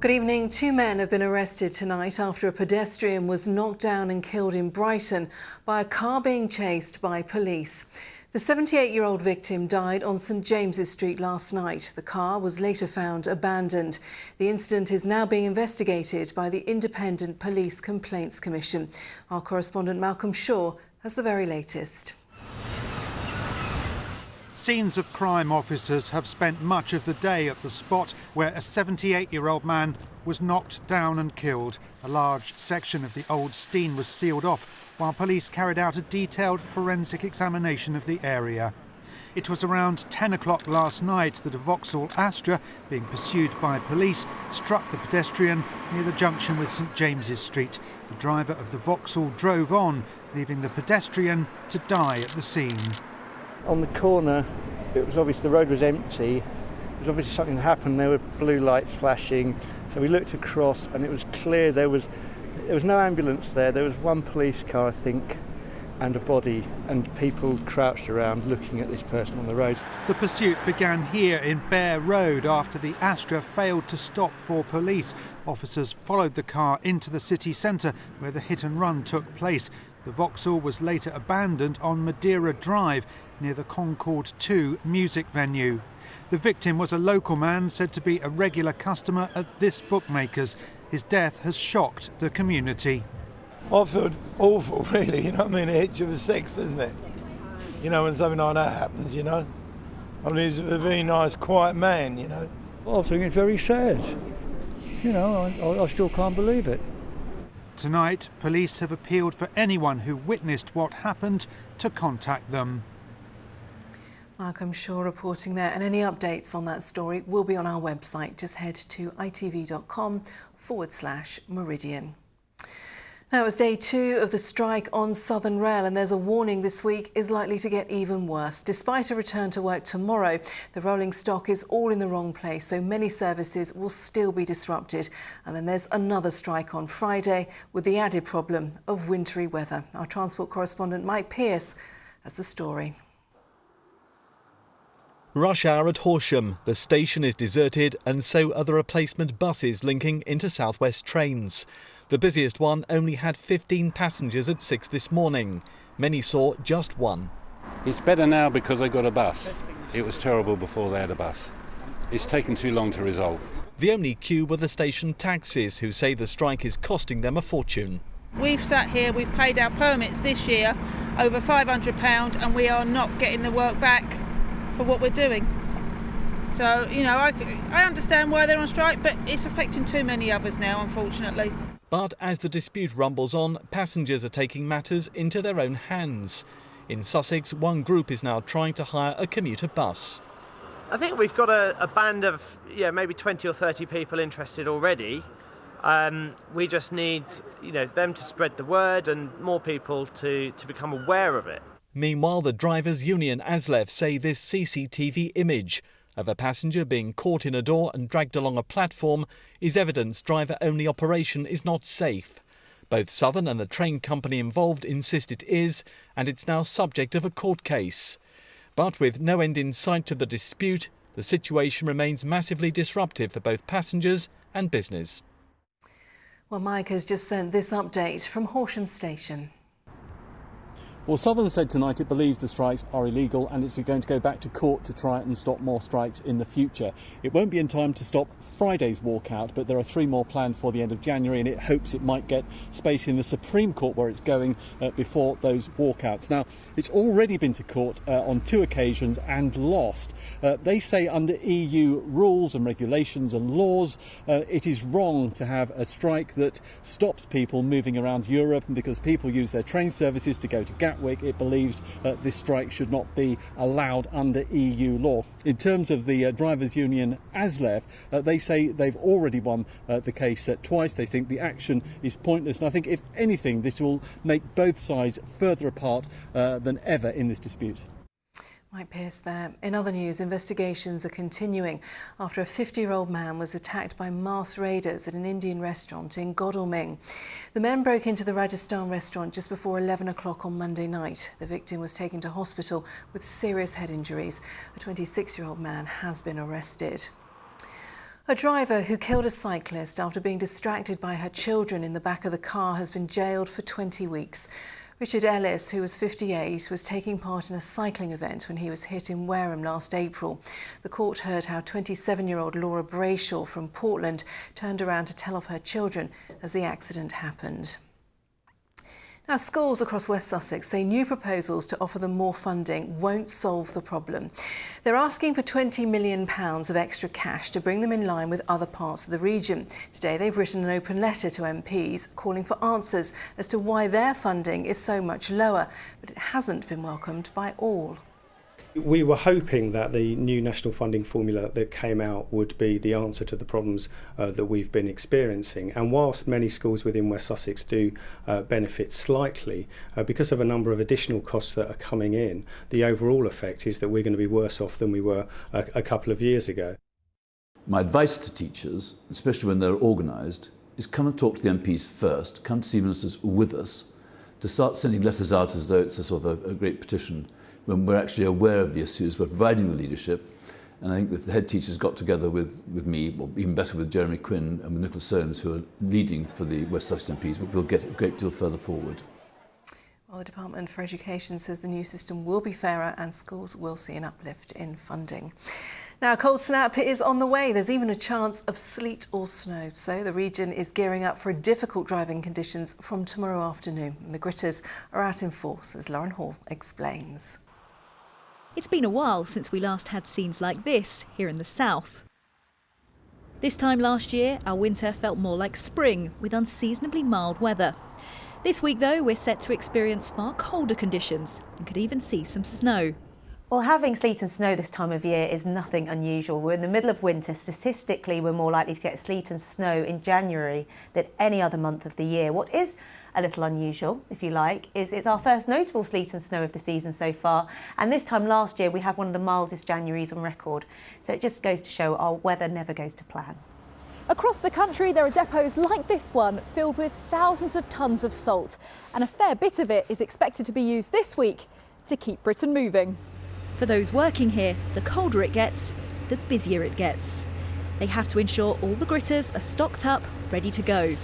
Good evening. Two men have been arrested tonight after a pedestrian was knocked down and killed in Brighton by a car being chased by police. The 78-year-old victim died on St James's Street last night. The car was later found abandoned. The incident is now being investigated by the Independent Police Complaints Commission. Our correspondent Malcolm Shaw has the very latest. Scenes of crime officers have spent much of the day at the spot where a 78-year-old man was knocked down and killed. A large section of the old Steen was sealed off while police carried out a detailed forensic examination of the area. It was around 10 o'clock last night that a Vauxhall Astra, being pursued by police, struck the pedestrian near the junction with St James's Street. The driver of the Vauxhall drove on, leaving the pedestrian to die at the scene. On the corner, it was obvious the road was empty. It was obviously something had happened. There were blue lights flashing. So we looked across and it was clear there was no ambulance there. There was one police car, I think, and a body, and people crouched around looking at this person on the road. The pursuit began here in Bear Road after the Astra failed to stop for police. Officers followed the car into the city centre where the hit and run took place. The Vauxhall was later abandoned on Madeira Drive near the Concord 2 music venue. The victim was a local man said to be a regular customer at this bookmaker's. His death has shocked the community. I feel awful, really, you know what I mean? It hits you with six, doesn't it? You know, when something like that happens, you know? I mean, he's a very nice, quiet man, you know? Well, I think it's very sad. You know, I still can't believe it. Tonight, police have appealed for anyone who witnessed what happened to contact them. Malcolm Shaw reporting there, and any updates on that story will be on our website. Just head to itv.com/Meridian. Now, it's day 2 of the strike on Southern Rail, and there's a warning this week is likely to get even worse. Despite a return to work tomorrow, the rolling stock is all in the wrong place, so many services will still be disrupted. And then there's another strike on Friday with the added problem of wintry weather. Our transport correspondent Mike Pearce has the story. Rush hour at Horsham. The station is deserted and so are the replacement buses linking into South West trains. The busiest one only had 15 passengers at 6 this morning. Many saw just one. It's better now because they got a bus. It was terrible before they had a bus. It's taken too long to resolve. The only queue were the station taxis, who say the strike is costing them a fortune. We've sat here, we've paid our permits this year, over £500, and we are not getting the work back for what we're doing. So, you know, I understand why they're on strike, but it's affecting too many others now, unfortunately. But as the dispute rumbles on, passengers are taking matters into their own hands. In Sussex, one group is now trying to hire a commuter bus. I think we've got a band of maybe 20 or 30 people interested already. We just need them to spread the word and more people to become aware of it. Meanwhile, the drivers' union ASLEF say this CCTV image of a passenger being caught in a door and dragged along a platform is evidence driver-only operation is not safe. Both Southern and the train company involved insist it is, and it's now subject of a court case. But with no end in sight to the dispute, the situation remains massively disruptive for both passengers and business. Well, Mike has just sent this update from Horsham Station. Well, Southern said tonight it believes the strikes are illegal and it's going to go back to court to try and stop more strikes in the future. It won't be in time to stop Friday's walkout, but there are 3 more planned for the end of January, and it hopes it might get space in the Supreme Court where it's going before those walkouts. Now, it's already been to court on 2 occasions and lost. They say under EU rules and regulations and laws, it is wrong to have a strike that stops people moving around Europe, and because people use their train services to go to Gatwick, it believes this strike should not be allowed under EU law. In terms of the drivers' union ASLEF, they say they've already won the case twice. They think the action is pointless, and I think if anything this will make both sides further apart than ever in this dispute. Mike Pearce there. In other news, investigations are continuing after a 50-year-old man was attacked by masked raiders at an Indian restaurant in Godalming. The men broke into the Rajasthan restaurant just before 11 o'clock on Monday night. The victim was taken to hospital with serious head injuries. A 26-year-old man has been arrested. A driver who killed a cyclist after being distracted by her children in the back of the car has been jailed for 20 weeks. Richard Ellis, who was 58, was taking part in a cycling event when he was hit in Wareham last April. The court heard how 27-year-old Laura Brayshaw from Portland turned around to tell of her children as the accident happened. Now, schools across West Sussex say new proposals to offer them more funding won't solve the problem. They're asking for £20 million of extra cash to bring them in line with other parts of the region. Today, they've written an open letter to MPs calling for answers as to why their funding is so much lower, but it hasn't been welcomed by all. We were hoping that the new national funding formula that came out would be the answer to the problems that we've been experiencing. And whilst many schools within West Sussex do benefit slightly, because of a number of additional costs that are coming in, the overall effect is that we're going to be worse off than we were a couple of years ago. My advice to teachers, especially when they're organised, is come and talk to the MPs first, come to see ministers with us, to start sending letters out as though it's a sort of a great petition. When we're actually aware of the issues, we're providing the leadership, and I think if the head teachers got together with me, or even better with Jeremy Quinn and with Nicholas Soames, who are leading for the West Sussex MPs, we'll get a great deal further forward. Well, the Department for Education says the new system will be fairer and schools will see an uplift in funding. Now, a cold snap is on the way. There's even a chance of sleet or snow. So the region is gearing up for difficult driving conditions from tomorrow afternoon. And the gritters are out in force, as Lauren Hall explains. It's been a while since we last had scenes like this here in the south. This time last year, our winter felt more like spring, with unseasonably mild weather. This week, though, we're set to experience far colder conditions and could even see some snow. Well, having sleet and snow this time of year is nothing unusual. We're in the middle of winter. Statistically, we're more likely to get sleet and snow in January than any other month of the year. What is a little unusual, if you like, is it's our first notable sleet and snow of the season so far. And this time last year, we had one of the mildest Januaries on record. So it just goes to show our weather never goes to plan. Across the country, there are depots like this one filled with thousands of tonnes of salt. And a fair bit of it is expected to be used this week to keep Britain moving. For those working here, the colder it gets, the busier it gets. They have to ensure all the gritters are stocked up, ready to go.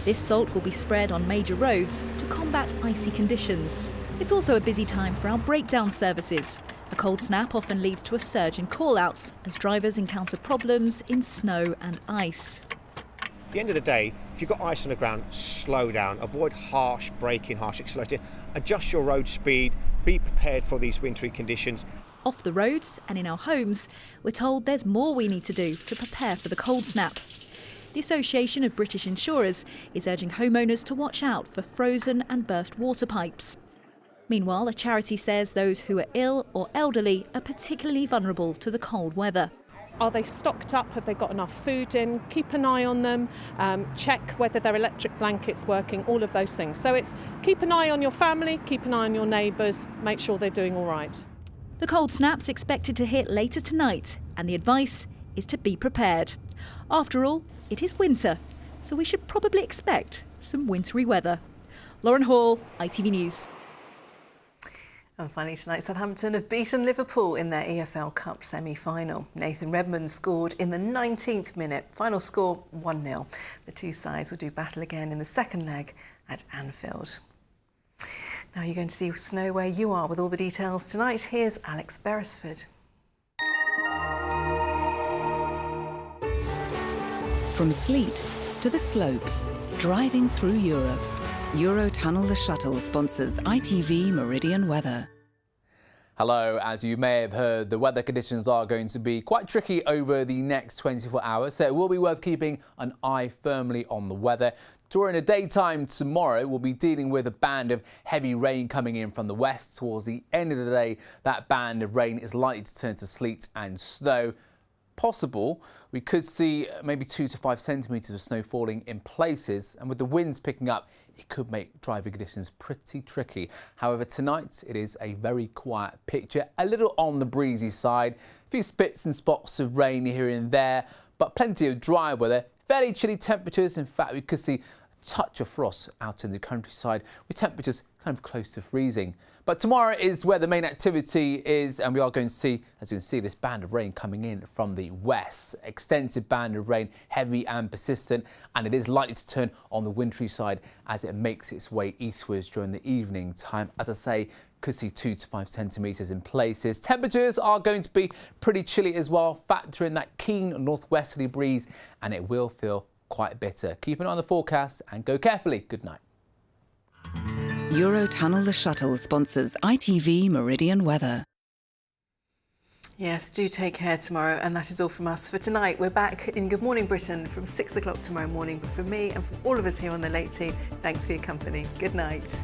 This salt will be spread on major roads to combat icy conditions. It's also a busy time for our breakdown services. A cold snap often leads to a surge in call-outs as drivers encounter problems in snow and ice. At the end of the day, if you've got ice on the ground, slow down, avoid harsh braking, harsh accelerating, adjust your road speed, be prepared for these wintry conditions. Off the roads and in our homes, we're told there's more we need to do to prepare for the cold snap. The Association of British Insurers is urging homeowners to watch out for frozen and burst water pipes. Meanwhile, a charity says those who are ill or elderly are particularly vulnerable to the cold weather. Are they stocked up? Have they got enough food in? Keep an eye on them, check whether their electric blanket's working, all of those things. So it's keep an eye on your family, keep an eye on your neighbours, make sure they're doing all right. The cold snap's expected to hit later tonight, and the advice is to be prepared. After all, it is winter, so we should probably expect some wintry weather. Lauren Hall, ITV News. And finally tonight, Southampton have beaten Liverpool in their EFL Cup semi-final. Nathan Redmond scored in the 19th minute. Final score 1-0. The two sides will do battle again in the second leg at Anfield. Now you're going to see snow where you are with all the details tonight. Here's Alex Beresford. From sleet to the slopes, driving through Europe. Eurotunnel the Shuttle sponsors ITV Meridian weather. Hello, as you may have heard, the weather conditions are going to be quite tricky over the next 24 hours, so it will be worth keeping an eye firmly on the weather. During the daytime tomorrow, we'll be dealing with a band of heavy rain coming in from the west. Towards the end of the day, that band of rain is likely to turn to sleet and snow. Possible, we could see maybe 2 to 5 centimetres of snow falling in places, and with the winds picking up, it could make driving conditions pretty tricky. However, tonight it is a very quiet picture, a little on the breezy side, a few spits and spots of rain here and there, but plenty of dry weather, fairly chilly temperatures. In fact, we could see touch of frost out in the countryside with temperatures kind of close to freezing. But tomorrow is where the main activity is, and we are going to see, as you can see, this band of rain coming in from the west. Extensive band of rain, heavy and persistent, and it is likely to turn on the wintry side as it makes its way eastwards during the evening time. As I say, could see 2 to 5 centimetres in places. Temperatures are going to be pretty chilly as well. Factor in that keen northwesterly breeze, and it will feel quite bitter. Keep an eye on the forecast and go carefully. Good night. Eurotunnel the Shuttle sponsors ITV Meridian Weather. Yes, do take care tomorrow, and that is all from us for tonight. We're back in Good Morning Britain from 6 o'clock tomorrow morning, but from me and from all of us here on the Late Team, thanks for your company. Good night.